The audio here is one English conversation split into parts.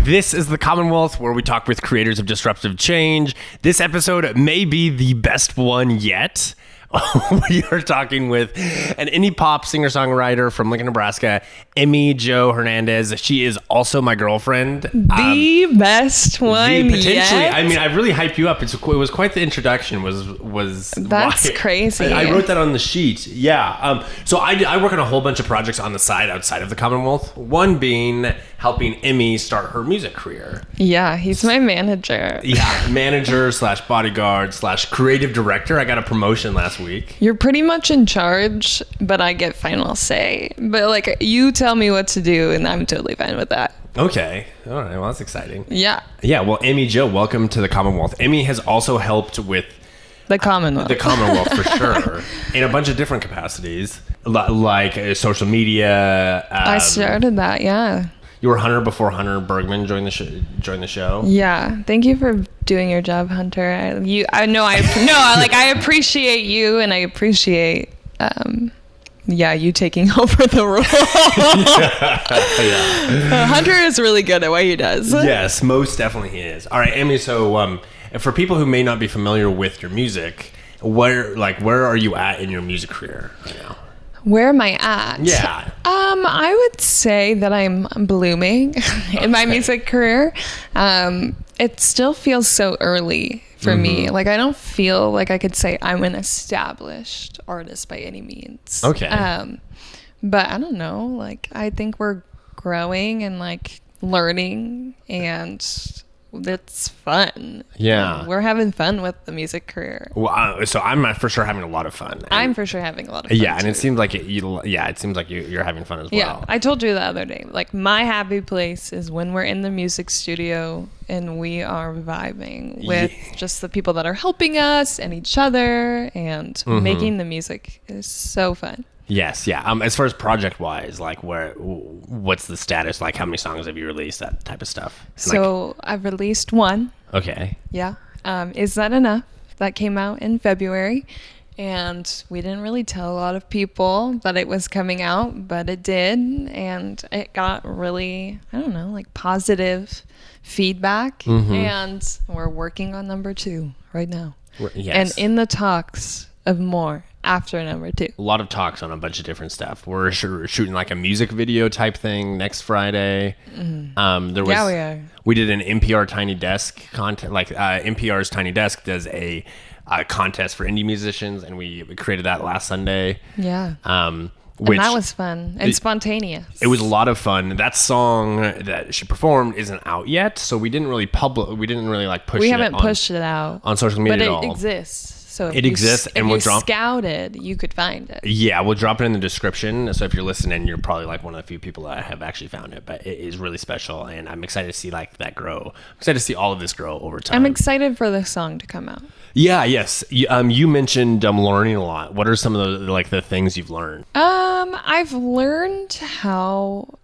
This is the Commonwealth, where we talk with creators of disruptive change. This episode may be the best one yet. We are talking with an indie pop singer-songwriter from Lincoln, Nebraska, Emmy Jo Hernandez. She is also my girlfriend. The best one potentially. yet? I mean, I really hyped you up. It was quite the introduction. That's crazy. I wrote that on the sheet. Yeah. So I work on a whole bunch of projects on the side outside of the Commonwealth. One being helping Emmy start her music career. Yeah, he's my manager. Yeah, manager / bodyguard / creative director. I got a promotion last week. You're pretty much in charge, but I get final say. But like, you tell me what to do, and I'm totally fine with that. Okay. All right. Well, that's exciting. Yeah. Yeah. Well, Emmy Jo, welcome to the Commonwealth. Emmy has also helped with the Commonwealth. The Commonwealth, for sure, in a bunch of different capacities, like social media. I started that. Yeah. You were Hunter before Hunter Bergman joined the show. Yeah, thank you for doing your job, Hunter. I appreciate you, and I appreciate, you taking over the role. Yeah. Hunter is really good at what he does. Yes, most definitely he is. All right, Emmy. So, for people who may not be familiar with your music, where are you at in your music career right now? Where am I at? Yeah. I would say that I'm blooming in my music career. It still feels so early for me. Like, I don't feel like I could say I'm an established artist by any means. Okay. But I don't know. Like, I think we're growing and like learning, and it's fun. Yeah. We're having fun with the music career. Well, so I'm for sure having a lot of fun. I'm for sure having a lot of fun. Yeah, and too. it seems like you're having fun as well. Yeah, I told you the other day, like, my happy place is when we're in the music studio and we are vibing with just the people that are helping us and each other, and making the music is so fun. Yes, yeah. As far as project-wise, like, what's the status? Like, how many songs have you released? That type of stuff. So I've released one. Okay. Yeah. Is That Enough? That came out in February, and we didn't really tell a lot of people that it was coming out, but it did, and it got really, positive feedback, and we're working on number 2 right now. Yes. And in the talks of more after number 2. A lot of talks on a bunch of different stuff. We're shooting like a music video type thing next Friday. We are. We did an NPR Tiny Desk contest. Like, NPR's Tiny Desk does a contest for indie musicians, and we created that last Sunday. Yeah. And that was fun and spontaneous. It was a lot of fun. That song that she performed isn't out yet, so we didn't really push We it. haven't pushed it out on social media at all. But it exists. So it exists, and we'll drop. Scouted, you could find it. Yeah, we'll drop it in the description. So if you're listening, you're probably like one of the few people that have actually found it. But it is really special, and I'm excited to see that grow. I'm excited to see all of this grow over time. I'm excited for the song to come out. Yeah. Yes. You mentioned learning a lot. What are some of the things you've learned? I've learned how.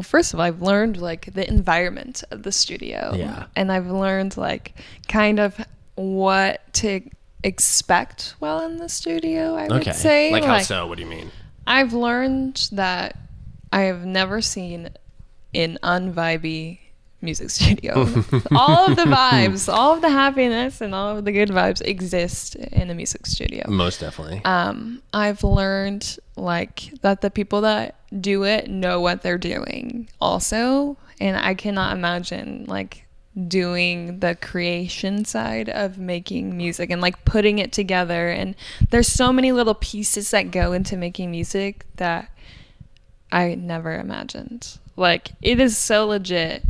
First of all, I've learned the environment of the studio. Yeah. And I've learned kind of what to expect while in the studio, I would say. Like how so? What do you mean? I've learned that I have never seen an unvibey music studio. All of the vibes, all of the happiness and all of the good vibes exist in a music studio. Most definitely. I've learned that the people that do it know what they're doing also, and I cannot imagine doing the creation side of making music and putting it together, and there's so many little pieces that go into making music that I never imagined. It is so legit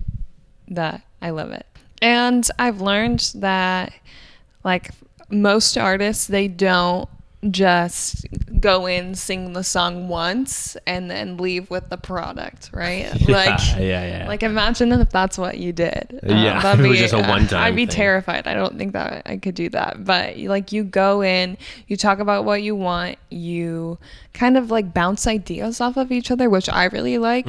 that I love it. And I've learned that most artists, they don't just go in, sing the song once, and then leave with the product, right? Yeah. Imagine if that's what you did. It was just a one-time I'd be thing. terrified. I don't think that I could do that. But you go in, you talk about what you want, you kind of bounce ideas off of each other, which I really like,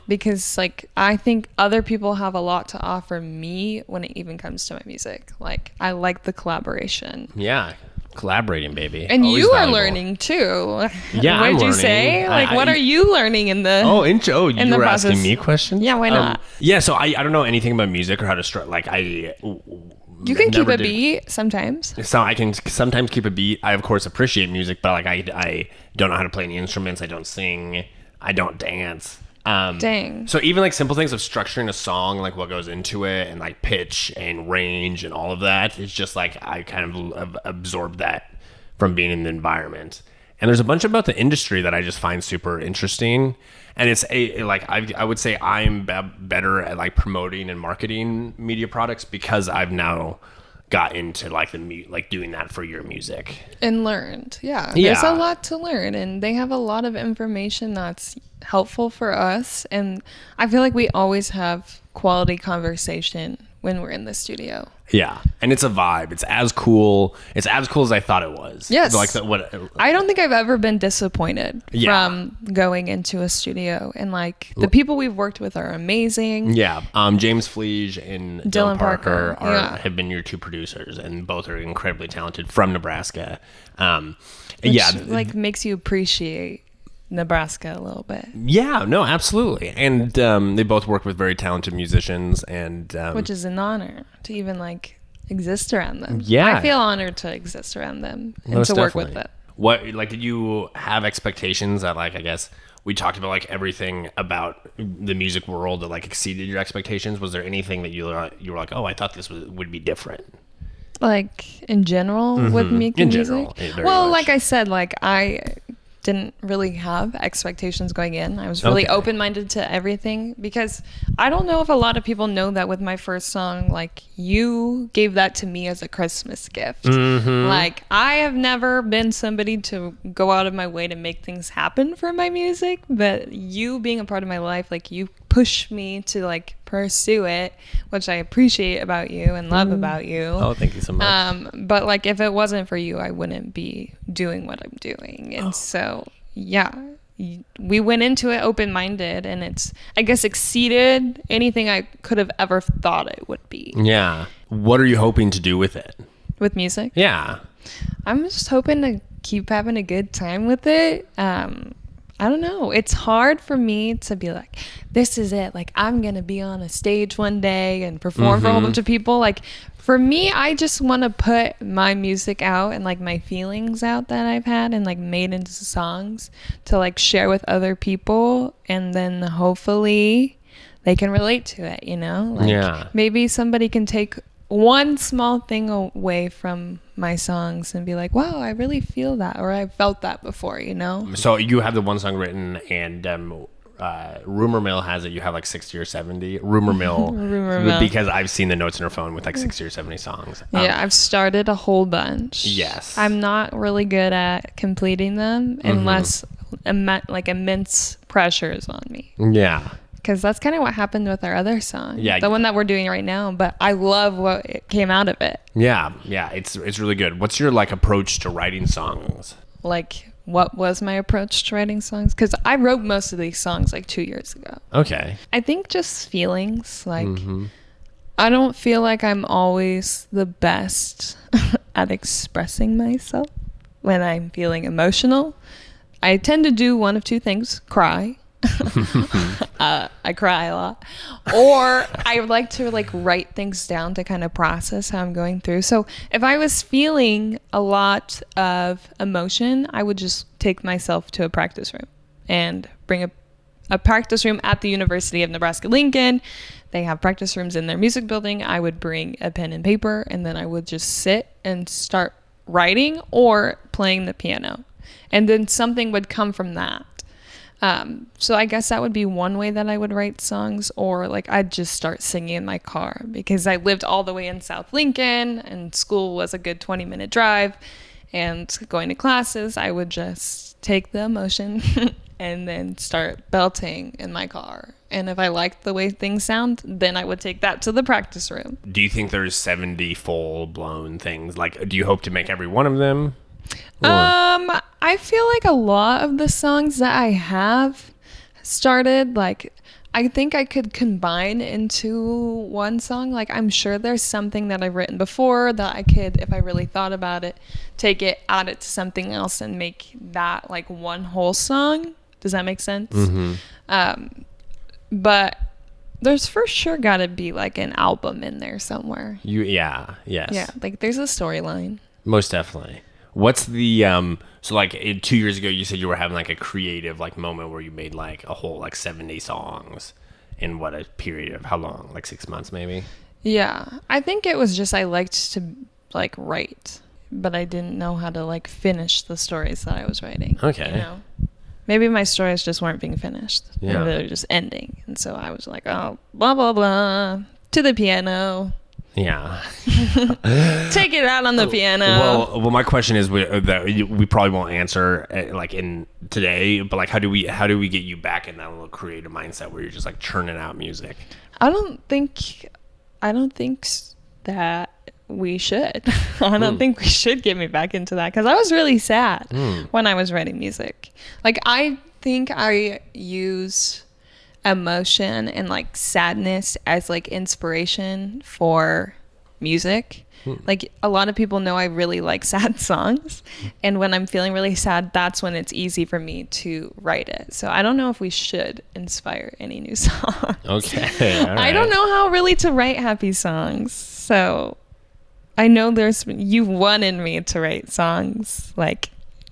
because I think other people have a lot to offer me when it even comes to my music. I like the collaboration. Yeah. Collaborating, baby. And always you valuable. are learning too. Yeah, what did you say? Like, what are you learning in the? You were asking me questions. Yeah, why not? Yeah, so I don't know anything about music or how to start. Like you can keep a beat sometimes. So I can sometimes keep a beat. I of course appreciate music, but like I don't know how to play any instruments. I don't sing. I don't dance. Dang. So even like simple things of structuring a song, like what goes into it, and like pitch and range and all of that, it's just like I kind of absorbed that from being in the environment. And there's a bunch about the industry that I just find super interesting. And it's I would say I'm better at like promoting and marketing media products because I've now got into like doing that for your music and learned. Yeah, there's a lot to learn, and they have a lot of information that's helpful for us. And I feel like we always have quality conversation when we're in the studio. Yeah, and it's a vibe. It's as cool as I thought it was. Yes. Like I don't think I've ever been disappointed from going into a studio, and like the people we've worked with are amazing. Yeah. James Fleege and Dylan Parker have been your two producers, and both are incredibly talented from Nebraska. Which makes you appreciate Nebraska a little bit. Yeah, no, absolutely. And they both work with very talented musicians, and which is an honor to even like exist around them. Yeah, I feel honored to exist around them and most to definitely. work with them. What did you have expectations that like I guess we talked about like everything about the music world that like exceeded your expectations? Was there anything that you were like, oh, I thought this would be different? Like in general with making music? Well, like I said, like I didn't really have expectations going in. I was really open-minded to everything because I don't know if a lot of people know that with my first song, like you gave that to me as a Christmas gift. Like I have never been somebody to go out of my way to make things happen for my music, but you being a part of my life, like you push me to like pursue it, which I appreciate about you and love about you. Oh, thank you so much. But like if it wasn't for you, I wouldn't be doing what I'm doing. And so yeah, we went into it open-minded, and it's I guess exceeded anything I could have ever thought it would be. Yeah. What are you hoping to do with it? With music? Yeah. I'm just hoping to keep having a good time with it. I don't know. It's hard for me to be like, this is it. Like, I'm going to be on a stage one day and perform for a whole bunch of people. Like, for me, I just want to put my music out and, like, my feelings out that I've had and, like, made into songs to, like, share with other people. And then hopefully they can relate to it, you know? Like, maybe somebody can take one small thing away from my songs and be like, wow, I really feel that, or I felt that before, you know? So you have the one song written, and rumor mill has it you have like 60 or 70. Rumor mill because I've seen the notes in her phone with like 60 or 70 songs. Yeah, I've started a whole bunch. Yes. I'm not really good at completing them unless immense pressure is on me. Yeah. Because that's kind of what happened with our other song. Yeah. The one that we're doing right now. But I love what came out of it. Yeah. Yeah. It's really good. What's your like approach to writing songs? Like, what was my approach to writing songs? Because I wrote most of these songs like 2 years ago. Okay. I think just feelings. Like, I don't feel like I'm always the best at expressing myself when I'm feeling emotional. I tend to do one of two things: cry. I cry a lot, or I like to like write things down to kind of process how I'm going through. So if I was feeling a lot of emotion, I would just take myself to a practice room and bring a practice room at the University of Nebraska-Lincoln. They have practice rooms in their music building. I would bring a pen and paper, and then I would just sit and start writing or playing the piano, and then something would come from that. So I guess that would be one way that I would write songs, or like I'd just start singing in my car because I lived all the way in South Lincoln and school was a good 20-minute drive, and going to classes, I would just take the emotion and then start belting in my car. And if I liked the way things sound, then I would take that to the practice room. Do you think there's 70 full-blown things? Like, do you hope to make every one of them? I feel like a lot of the songs that I have started, like, I think I could combine into one song. Like, I'm sure there's something that I've written before that I could, if I really thought about it, take it, add it to something else, and make that like one whole song. Does that make sense? But there's for sure got to be like an album in there somewhere. Yes. Yeah, like there's a storyline. Most definitely. What's the so like 2 years ago you said you were having like a creative like moment where you made like a whole like 70 songs in what a period of how long? Like 6 months maybe? Yeah. I think it was just I liked to like write, but I didn't know how to like finish the stories that I was writing. Okay. You know? Maybe my stories just weren't being finished. Yeah. They were just ending. And so I was like, oh, blah, blah, blah, to the piano. Yeah. Take it out on the piano. Well, my question is that we probably won't answer like in today, but like how do we get you back in that little creative mindset where you're just like churning out music? I don't think that we should. I don't think we should get me back into that because I was really sad when I was writing music. Like, I think I use emotion and like sadness as like inspiration for music. Like, a lot of people know I really like sad songs, and when I'm feeling really sad, that's when it's easy for me to write it. So I don't know if we should inspire any new songs. Okay. All right. I don't know how really to write happy songs. So I know you've wanted me to write songs, like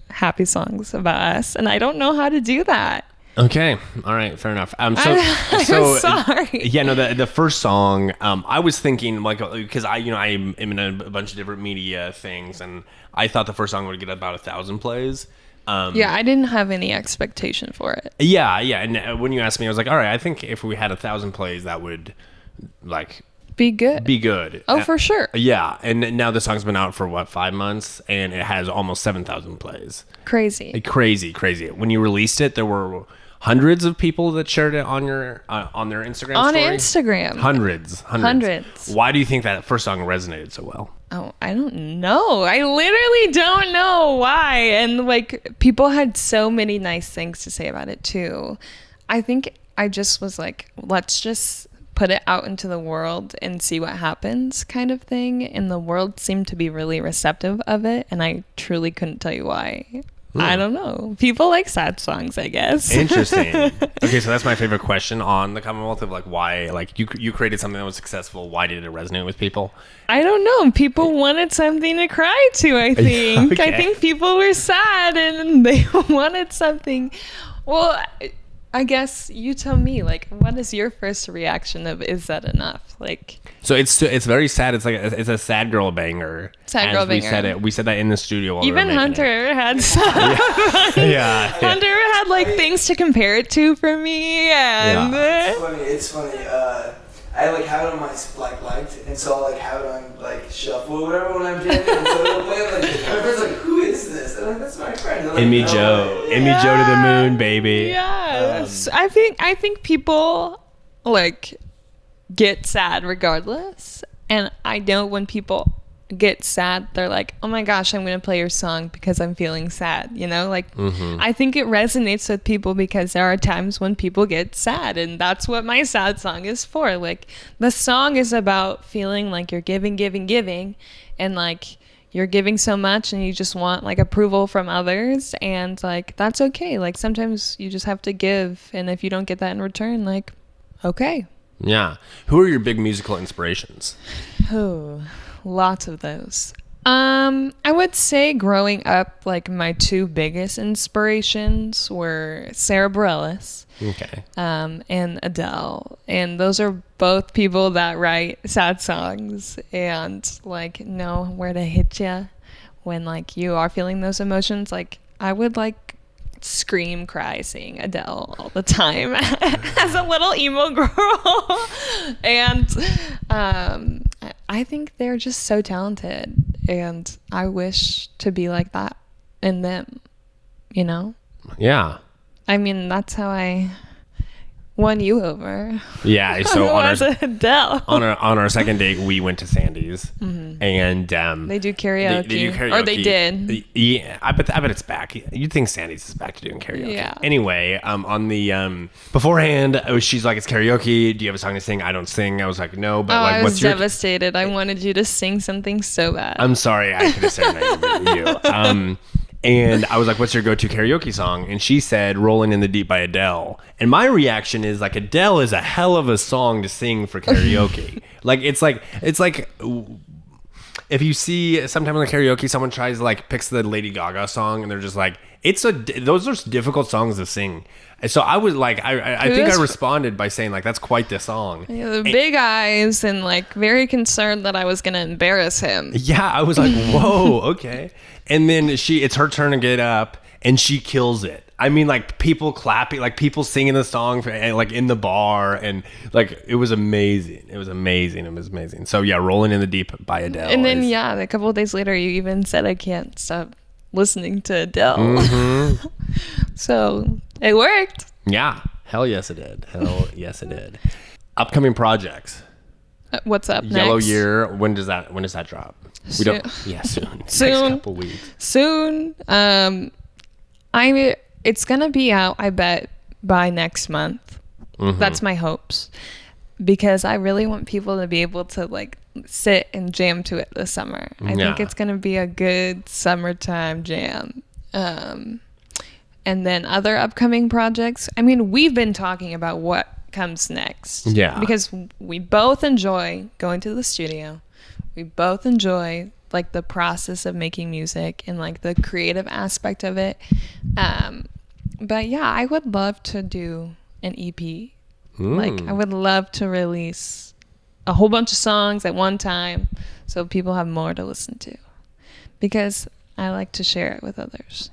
happy songs about us, and I don't know how to do that. Okay. All right. Fair enough. I'm sorry. Yeah. No. The first song. I was thinking like because I am in a bunch of different media things, and I thought the first song would get about 1,000 plays. Yeah, I didn't have any expectation for it. Yeah. And when you asked me, I was like, all right. I think if we had 1,000 plays, that would like be good. Oh, for sure. Yeah. And now the song's been out for what, 5 months, and it has almost 7,000 plays. Crazy. Crazy. When you released it, there were hundreds of people that shared it on their Instagram on story. Instagram. Hundreds. Why do you think that first song resonated so well? Oh, I don't know. I literally don't know why. And like, people had so many nice things to say about it too. I think I just was like, let's just put it out into the world and see what happens kind of thing. And the world seemed to be really receptive of it. And I truly couldn't tell you why. I don't know. People like sad songs, I guess. Interesting. Okay, so that's my favorite question on the Commonwealth of like why, like you created something that was successful. Why did it resonate with people? I don't know. People wanted something to cry to, I think. Okay. I think people were sad and they wanted something. Well, I guess you tell me, like, what is your first reaction of is that enough? Like, so it's very sad. It's like it's a sad girl banger. Sad girl banger. We said that in the studio. While even we were Hunter had some. Yeah. Hunter had like things to compare it to for me, and it's funny. I like have it on my like liked, and so I'll like have it on like shuffle or whatever when I'm jamming. And so it'll play like my friend's like, "Who is this?" And I'm like, "That's my friend." Like, Emmy Joe to the moon, baby. Yes, I think people like get sad regardless, and I know when people get sad, they're like, oh my gosh, I'm gonna play your song because I'm feeling sad, you know, like I think it resonates with people because there are times when people get sad, and that's what my sad song is for. Like, the song is about feeling like you're giving, and like you're giving so much and you just want like approval from others, and like that's okay. Like, sometimes you just have to give, and if you don't get that in return, like, okay. Yeah. Who are your big musical inspirations? Oh, lots of those. I would say growing up, like, my two biggest inspirations were Sarah Bareilles, and Adele, and those are both people that write sad songs and like know where to hit you when like you are feeling those emotions. Like, I would like scream, cry, sing Adele all the time as a little emo girl, and I think they're just so talented, and I wish to be like that in them, you know? Yeah. I mean, that's how I won you over. Yeah, so Adele. on our second date, we went to Sandy's, and they do karaoke. They do karaoke, or they did. Yeah, I bet it's back. You'd think Sandy's is back to doing karaoke. Yeah. Anyway, on the beforehand, she's like, "It's karaoke. Do you have a song to sing?" I don't sing. I was like, "No," but like, I was what's your devastated. I wanted you to sing something so bad. I'm sorry, I could have serenaded you. And I was like, what's your go-to karaoke song? And she said, Rolling in the Deep by Adele. And my reaction is like, Adele is a hell of a song to sing for karaoke. It's like if you see sometimes in karaoke, someone tries picks the Lady Gaga song and they're just like, those are difficult songs to sing. And so I was like, I think I responded by saying that's quite the song. Yeah, the big eyes and very concerned that I was going to embarrass him. Yeah, I was like, whoa, okay. And then it's her turn to get up and she kills it. I mean, people clapping, people singing the song in the bar, and it was amazing. It was amazing. So yeah, Rolling in the Deep by Adele. And then a couple of days later, you even said I can't stop listening to Adele. Mm-hmm. So it worked. Yeah, hell yes it did. Upcoming projects. What's up Yellow next? Year. When does that drop? Soon. Soon. Soon. Next couple weeks. Soon. It's gonna be out, I bet, by next month. Mm-hmm. That's my hopes, because I really want people to be able to sit and jam to it this summer. I think it's gonna be a good summertime jam. And then other upcoming projects. I mean, we've been talking about what comes next. Yeah. Because we both enjoy going to the studio. We both enjoy the process of making music and the creative aspect of it. But yeah, I would love to do an EP. I would love to release a whole bunch of songs at one time so people have more to listen to, because I like to share it with others.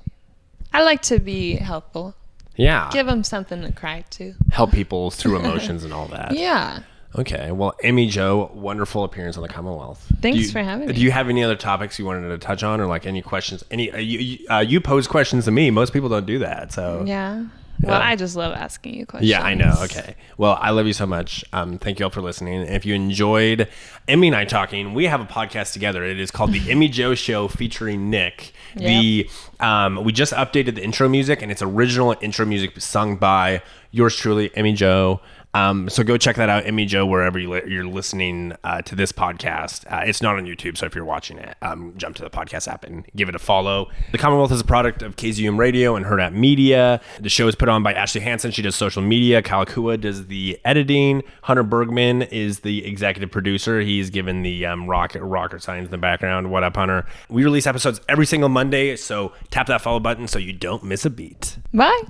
I like to be helpful. Yeah. Give them something to cry to. Help people through emotions and all that. Yeah. Okay. Well, Emmy Jo, wonderful appearance on the Commonwealth. Thanks for having me. Do you have any other topics you wanted to touch on, or any questions? You pose questions to me. Most people don't do that. So yeah. Well, I just love asking you questions. Yeah, I know. Okay. Well, I love you so much. Thank you all for listening. And if you enjoyed Emmy and I talking, we have a podcast together. It is called The Emmy Jo Show featuring Nick. Yep. We just updated the intro music, and it's original intro music sung by yours truly, Emmy Jo. So go check that out, Emmy Jo, wherever you're listening to this podcast. It's not on YouTube, so if you're watching it, jump to the podcast app and give it a follow. The Commonwealth is a product of KZUM Radio and Hurrdat Media. The show is put on by Ashley Hansen. She does social media. Kalakua does the editing. Hunter Bergman is the executive producer. He's given the rocker signs in the background. What up, Hunter? We release episodes every single Monday, so tap that follow button so you don't miss a beat. Bye.